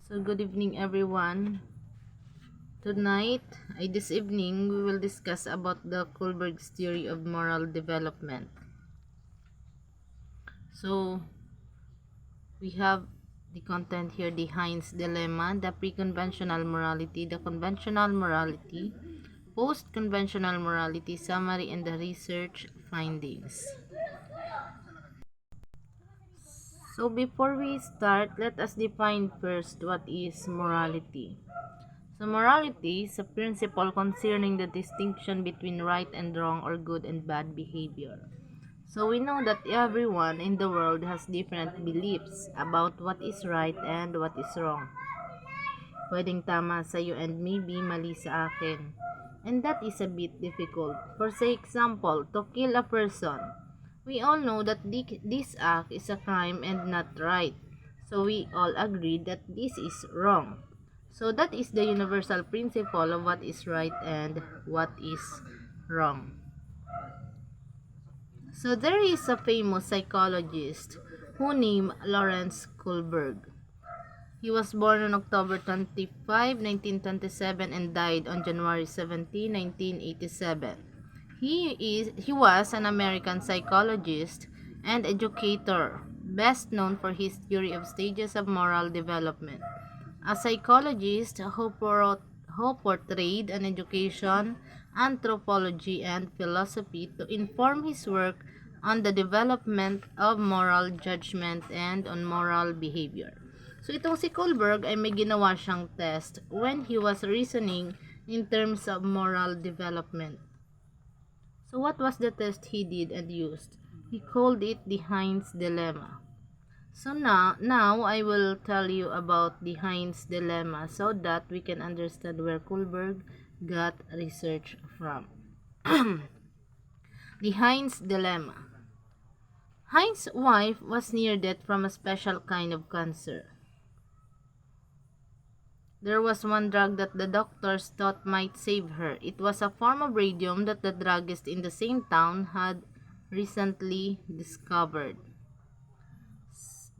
So good evening everyone. Tonight, this evening, we will discuss about the Kohlberg's theory of moral development. So we have the content here, the Heinz dilemma, the pre-conventional morality, the conventional morality, post-conventional morality summary, and the research findings. So before we start, let us define first what is morality. So morality is a principle concerning the distinction between right and wrong or good and bad behavior. So we know that everyone in the world has different beliefs about what is right and what is wrong. Pwedeng tama sa iyo and maybe mali sa akin. And that is a bit difficult. For say example, to kill a person. We all know that this act is a crime and not right. So we all agree that this is wrong. So that is the universal principle of what is right and what is wrong. So there is a famous psychologist who named Lawrence Kohlberg. He was born on October 25, 1927 and died on January 17, 1987. He was an American psychologist and educator, best known for his theory of stages of moral development. A psychologist who portrayed an education, anthropology, and philosophy to inform his work on the development of moral judgment and on moral behavior. So itong si Kohlberg ay may ginawa siyang test when he was reasoning in terms of moral development. So what was the test he did and used? He called it the Heinz dilemma. So now I will tell you about the Heinz dilemma so that we can understand where Kohlberg got research from. The Heinz dilemma. Heinz's wife was near death from a special kind of cancer. There was one drug that the doctors thought might save her. It was a form of radium that the druggist in the same town had recently discovered.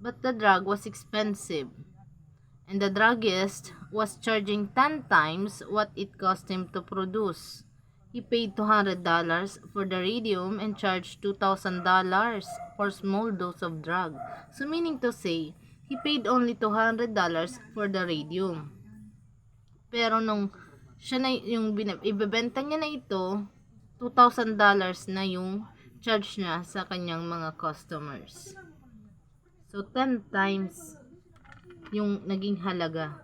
But the drug was expensive, and the druggist was charging 10 times what it cost him to produce. He paid $200 for the radium and charged $2,000 for a small dose of drug. So meaning to say, he paid only $200 for the radium. Pero nung siya na yung ibebenta niya na ito, $2,000 na yung charge niya sa kanyang mga customers. So 10 times yung naging halaga.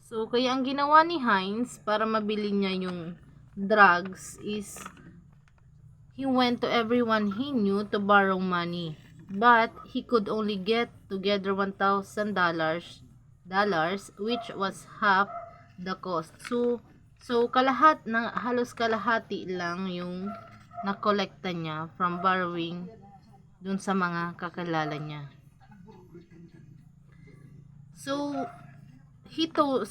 So kaya ang ginawa ni Heinz para mabili niya yung drugs is he went to everyone he knew to borrow money. But he could only get together $1,000, which was half the cost. So halos kalahati lang yung nakolekta niya from borrowing dun sa mga kakilala niya. So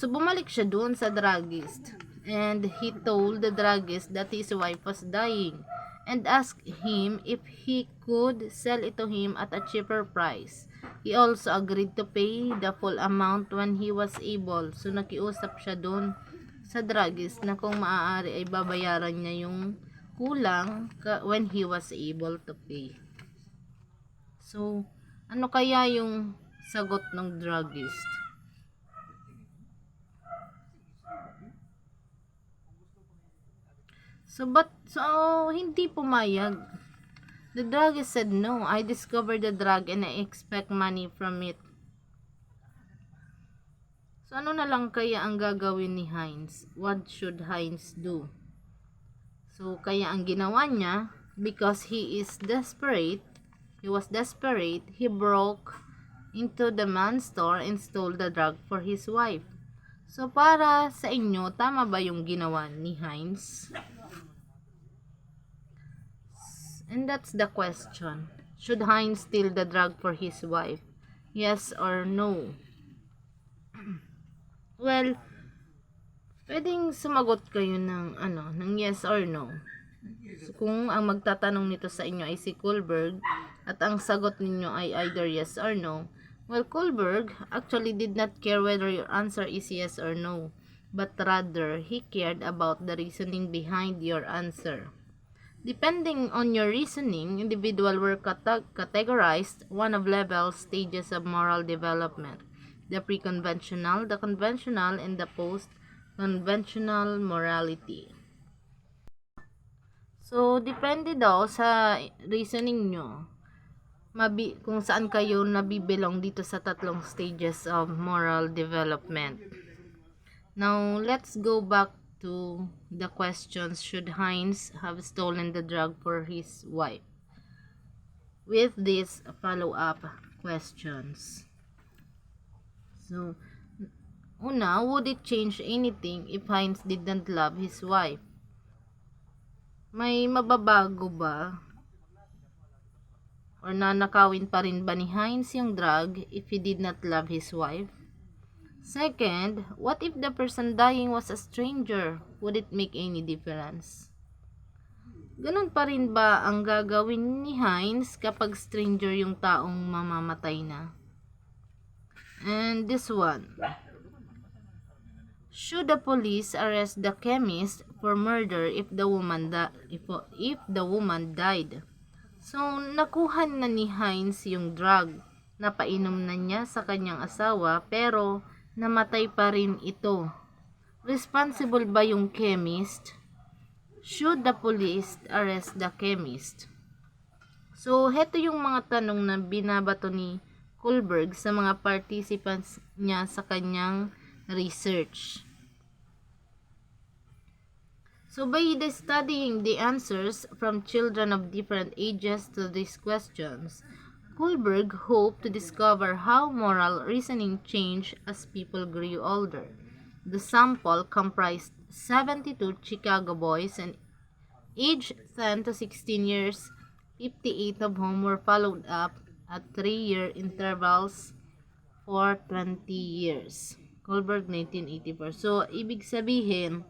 bumalik siya dun sa druggist, and he told the druggist that his wife was dying and asked him if he could sell it to him at a cheaper price. He also agreed to pay the full amount when he was able. So nakiusap siya dun sa druggist na kung maaari ay babayaran niya yung kulang when he was able to pay. So ano kaya yung sagot ng druggist? So hindi pumayag. The druggist said, "No, I discovered the drug and I expect money from it." So ano na lang kaya ang gagawin ni Heinz? What should Heinz do? So kaya ang ginawa niya, because he was desperate, he broke into the man's store and stole the drug for his wife. So para sa inyo, tama ba yung ginawa ni Heinz? And that's the question. Should Heinz steal the drug for his wife? Yes or no? Well, pwedeng sumagot kayo ng ng yes or no. So, kung ang magtatanong nito sa inyo ay si Kohlberg At ang sagot ninyo ay either yes or no. Well, Kohlberg actually did not care whether your answer is yes or no, but rather he cared about the reasoning behind your answer. Depending on your reasoning, individuals were categorized one of level stages of moral development: the pre-conventional, the conventional, and the post-conventional morality. So, depende daw sa reasoning nyo kung saan kayo nabibilong dito sa tatlong stages of moral development. Now, let's go back to the questions. Should Heinz have stolen the drug for his wife? With these follow-up questions. So, una, would it change anything if Heinz didn't love his wife? May mababago ba? Or nanakawin pa rin ba ni Heinz yung drug if he did not love his wife? Second, what if the person dying was a stranger? Would it make any difference? Ganun pa rin ba ang gagawin ni Heinz kapag stranger yung taong mamamatay na? And this one. Should the police arrest the chemist for murder if the woman died? So, nakuha na ni Heinz yung drug. Napainom na niya sa kanyang asawa pero namatay pa rin ito. Responsible ba yung chemist? Should the police arrest the chemist? So, heto yung mga tanong na binabato ni Kohlberg sa mga participants niya sa kanyang research. So, by studying the answers from children of different ages to these questions, Kohlberg hoped to discover how moral reasoning changed as people grew older. The sample comprised 72 Chicago boys and aged 10 to 16 years, 58 of whom were followed up at 3-year intervals for 20 years. Kohlberg, 1984. So, ibig sabihin,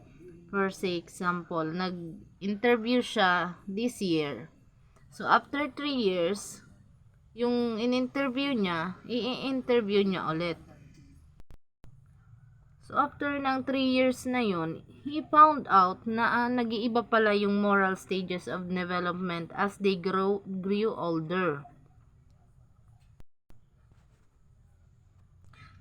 for say example, nag-interview siya this year. So, after 3 years, yung in-interview niya, i-interview niya ulit. So, after ng 3 years na yun, he found out na nag-iiba pala yung moral stages of development as they grew older.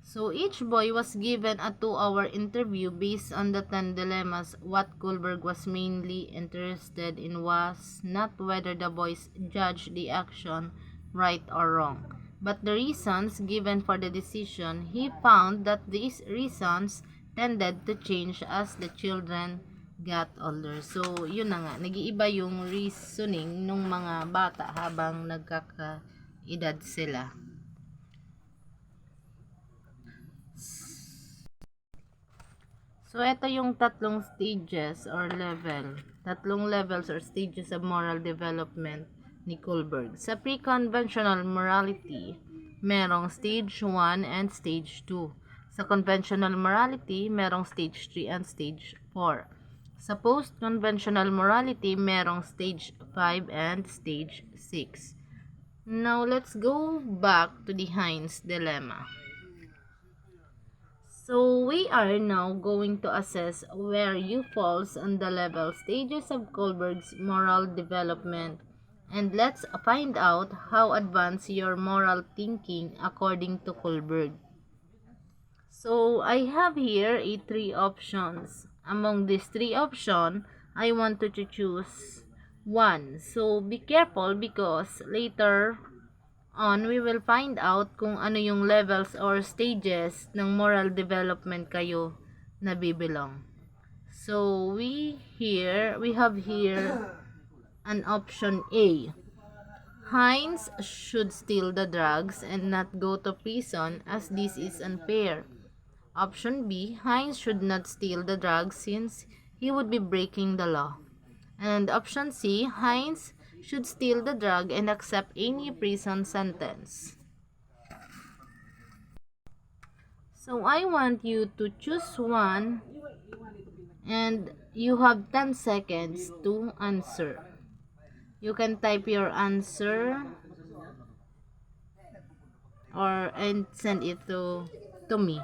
So, each boy was given a 2-hour interview based on the 10 dilemmas. What Kohlberg was mainly interested in was not whether the boys judged the action right or wrong, but the reasons given for the decision. He found that these reasons tended to change as the children got older. So, yun na nga, nag-iiba yung reasoning ng mga bata habang nagkakaedad sila. So, ito yung tatlong stages or tatlong levels or stages of moral development ni Kohlberg. Sa pre-conventional morality, merong stage 1 and stage 2. Sa conventional morality, merong stage 3 and stage 4. Sa post-conventional morality, merong stage 5 and stage 6. Now, let's go back to the Heinz dilemma. So, we are now going to assess where you falls on the level stages of Kohlberg's moral development, and let's find out how advanced your moral thinking according to Kohlberg. So, I have here 3 options. Among these 3 options, I want to choose one. So, be careful because later on, we will find out kung ano yung levels or stages ng moral development kayo nabibilong. So, we have here an option A. Heinz should steal the drugs and not go to prison as this is unfair. Option B. Heinz should not steal the drugs since he would be breaking the law. And option C. Heinz should steal the drug and accept any prison sentence. So I want you to choose one and you have 10 seconds to answer. You can type your answer and send it to me.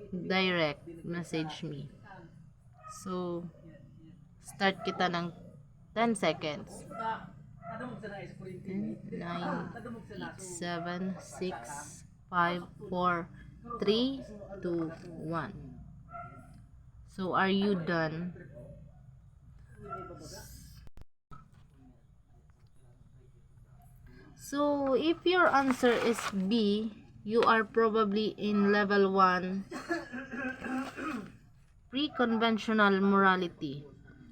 Direct message me. So, start kita ng 10 seconds. 10, 9, 8, 7, 6, 5, 4, 3, 2, 1. So, are you done? So, if your answer is B, you are probably in level 1, pre-conventional morality.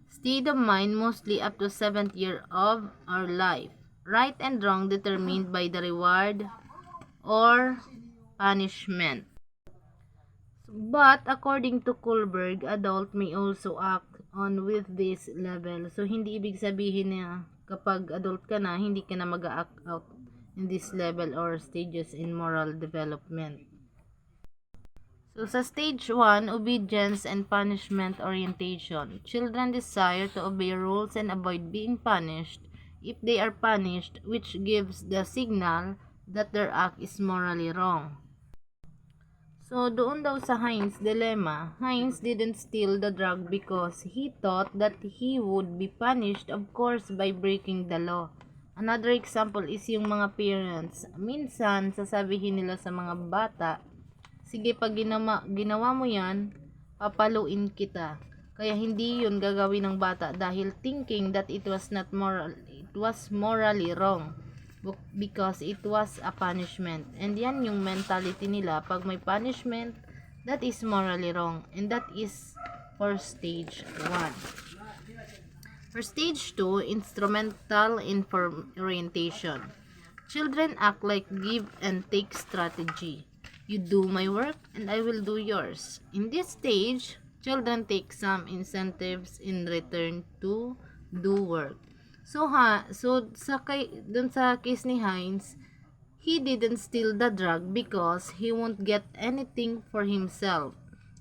State of mind mostly up to 7th year of our life. Right and wrong determined by the reward or punishment. But according to Kohlberg, adult may also act on with this level. So hindi ibig sabihin na kapag adult ka na, hindi ka na mag-act out in this level or stages in moral development. So sa stage 1, obedience and punishment orientation. Children desire to obey rules and avoid being punished if they are punished, which gives the signal that their act is morally wrong. So, doon daw sa Heinz dilemma, Heinz didn't steal the drug because he thought that he would be punished, of course, by breaking the law. Another example is yung mga parents. Minsan, sasabihin nila sa mga bata, sige, pag ginawa mo yan, papaluin kita. Kaya hindi yun gagawin ng bata dahil thinking that it was morally wrong. Because it was a punishment. And yan yung mentality nila. Pag may punishment, that is morally wrong. And that is for stage 1. For stage 2, instrumental orientation. Children act like give and take strategy. You do my work and I will do yours. In this stage, children take some incentives in return to do work. So dun sa case ni Heinz, he didn't steal the drug because he won't get anything for himself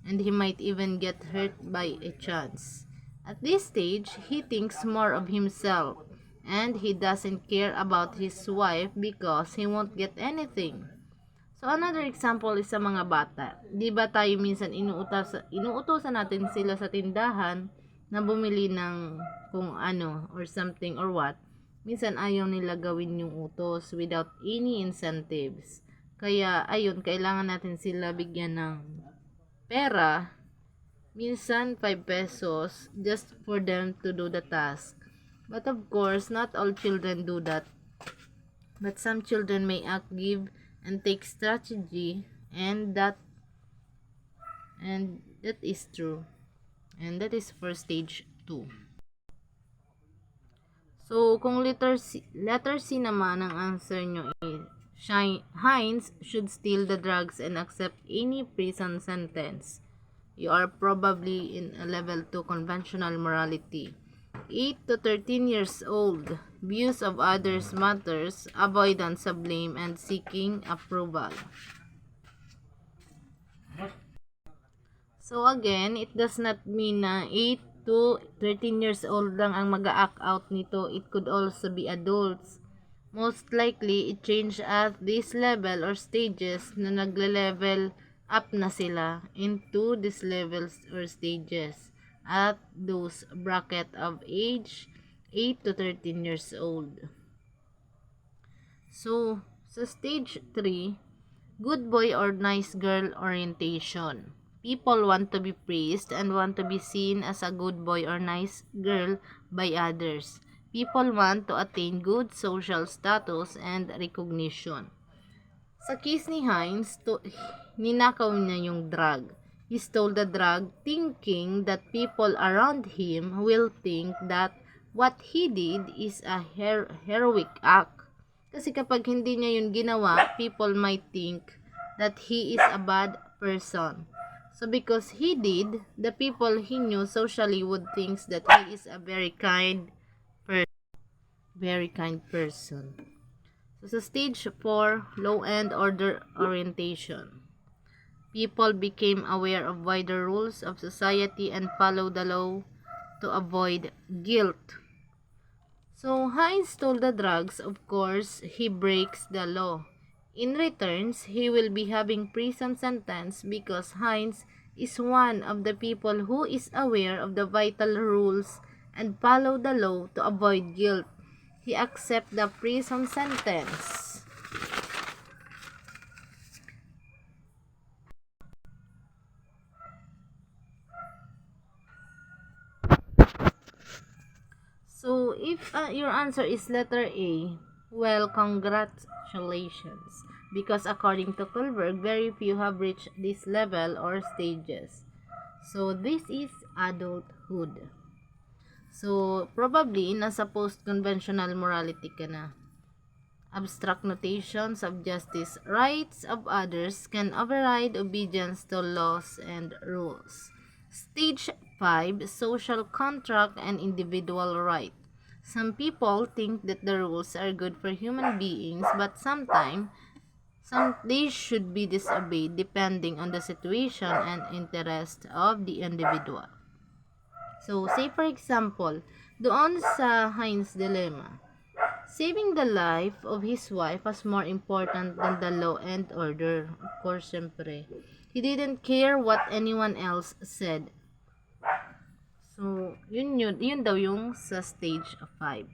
and he might even get hurt by a chance. At this stage, he thinks more of himself and he doesn't care about his wife because he won't get anything. So another example is sa mga bata. 'Di ba tayo minsan inuutosan natin sila sa tindahan na bumili ng kung ano or something or what, minsan ayaw nila gawin yung utos without any incentives. Kaya ayun, kailangan natin sila bigyan ng pera, minsan 5 pesos, just for them to do the task. But of course, not all children do that. But some children may act, give, and take strategy, and that is true. And that is for stage 2. So, kung letter C naman ang answer nyo is Heinz should steal the drugs and accept any prison sentence. You are probably in a level 2 conventional morality. 8 to 13 years old. Views of others matters, avoidance of blame, and seeking approval. So again, it does not mean na 8 to 13 years old lang ang mag-act out nito. It could also be adults. Most likely, it changed at this level or stages na nagle-level up na sila into these levels or stages at those bracket of age 8 to 13 years old. So, sa stage 3, good boy or nice girl orientation. People want to be praised and want to be seen as a good boy or nice girl by others. People want to attain good social status and recognition. Sa case ni Heinz, ninakaw niya yung drug. He stole the drug thinking that people around him will think that what he did is a heroic act. Kasi kapag hindi niya yun ginawa, people might think that he is a bad person. So because he did, the people he knew socially would think that he is a very kind person. So sa stage 4, law and order orientation. People became aware of wider rules of society and follow the law to avoid guilt. So Heinz stole the drugs, of course, he breaks the law. In returns, he will be having prison sentence because Heinz is one of the people who is aware of the vital rules and follow the law to avoid guilt. He accept the prison sentence. So, if your answer is letter A, well, congratulations. Because according to Kohlberg, very few have reached this level or stages. So, this is adulthood. So, probably, nasa post-conventional morality ka na. Abstract notions of justice, rights of others can override obedience to laws and rules. Stage 5, social contract and individual right. Some people think that the rules are good for human beings, but sometimes they should be disobeyed depending on the situation and interest of the individual. So, say for example, doon sa Heinz dilemma, saving the life of his wife was more important than the law and order. Of course, syempre. He didn't care what anyone else said. So, yun daw yung sa stage 5.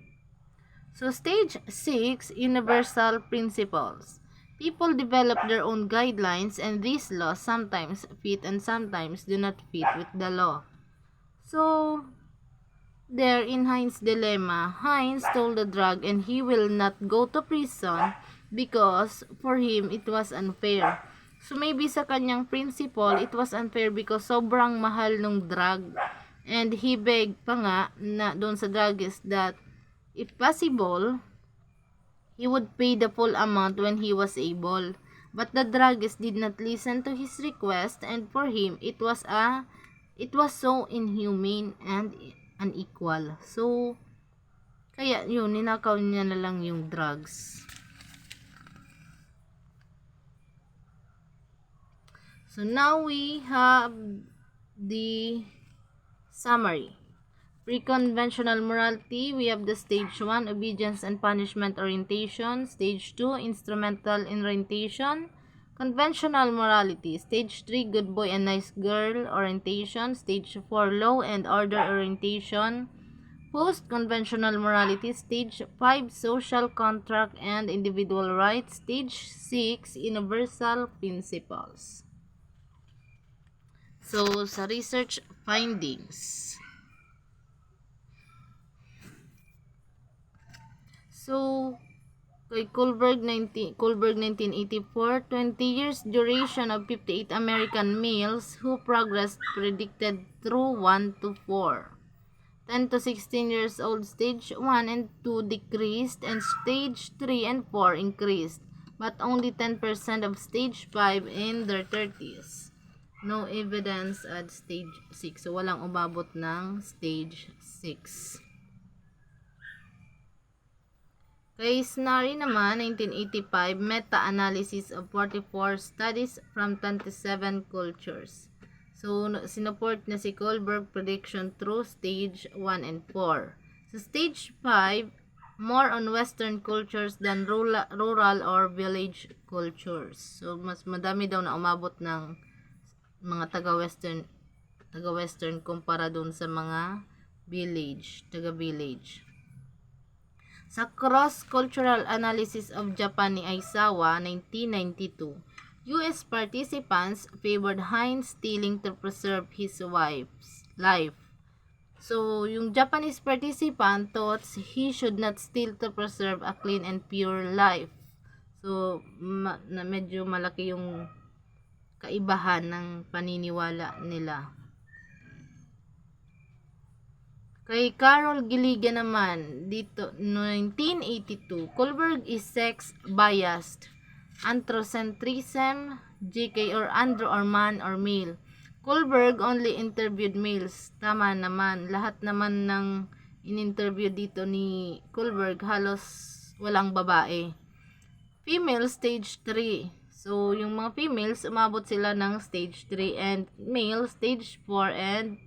So, stage 6, universal principles. People develop their own guidelines and these laws sometimes fit and sometimes do not fit with the law. So, there in Heinz' dilemma, Heinz told the drug and he will not go to prison because for him it was unfair. So maybe sa kanyang principle, it was unfair because sobrang mahal nung drug. And he begged pa nga na doon sa druggist that if possible, he would pay the full amount when he was able. But the druggist did not listen to his request and for him, it was so inhumane and unequal. So, kaya yun, ninakaw niya na lang yung drugs. So, now we have the summary. Pre-conventional morality, we have the stage 1, obedience and punishment orientation. Stage 2, instrumental orientation. Conventional morality. Stage 3, good boy and nice girl orientation. Stage 4, law and order orientation. Post-conventional morality. Stage 5, social contract and individual rights. Stage 6, universal principles. So, sa research findings. So, kay Kohlberg 1984, 20 years duration of 58 American males who progressed predicted through 1 to 4. 10 to 16 years old, stage 1 and 2 decreased and stage 3 and 4 increased, but only 10% of stage 5 in their 30s. No evidence at stage 6. So, walang umabot ng stage 6. Kay Snarry naman, 1985, meta-analysis of 44 studies from 27 cultures. So, sinuport na si Kohlberg prediction through stage 1 and 4. Sa stage 5, more on Western cultures than rural or village cultures. So, mas madami daw na umabot ng mga taga-Western kumpara dun sa mga taga-village. Sa Cross-Cultural Analysis of Japan ni Aizawa, 1992, U.S. participants favored Heinz stealing to preserve his wife's life. So, yung Japanese participant thought he should not steal to preserve a clean and pure life. So, medyo malaki yung kaibahan ng paniniwala nila. Kay Carol Gilligan naman, dito, 1982, Kohlberg is sex-biased. Androcentrism, JK or andro or man or male. Kohlberg only interviewed males. Tama naman. Lahat naman ng in-interview dito ni Kohlberg, halos walang babae. Female, stage 3. So, yung mga females, umabot sila ng stage 3 and male, stage 4 and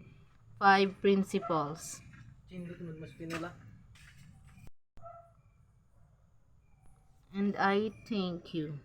5 principles. And I thank you.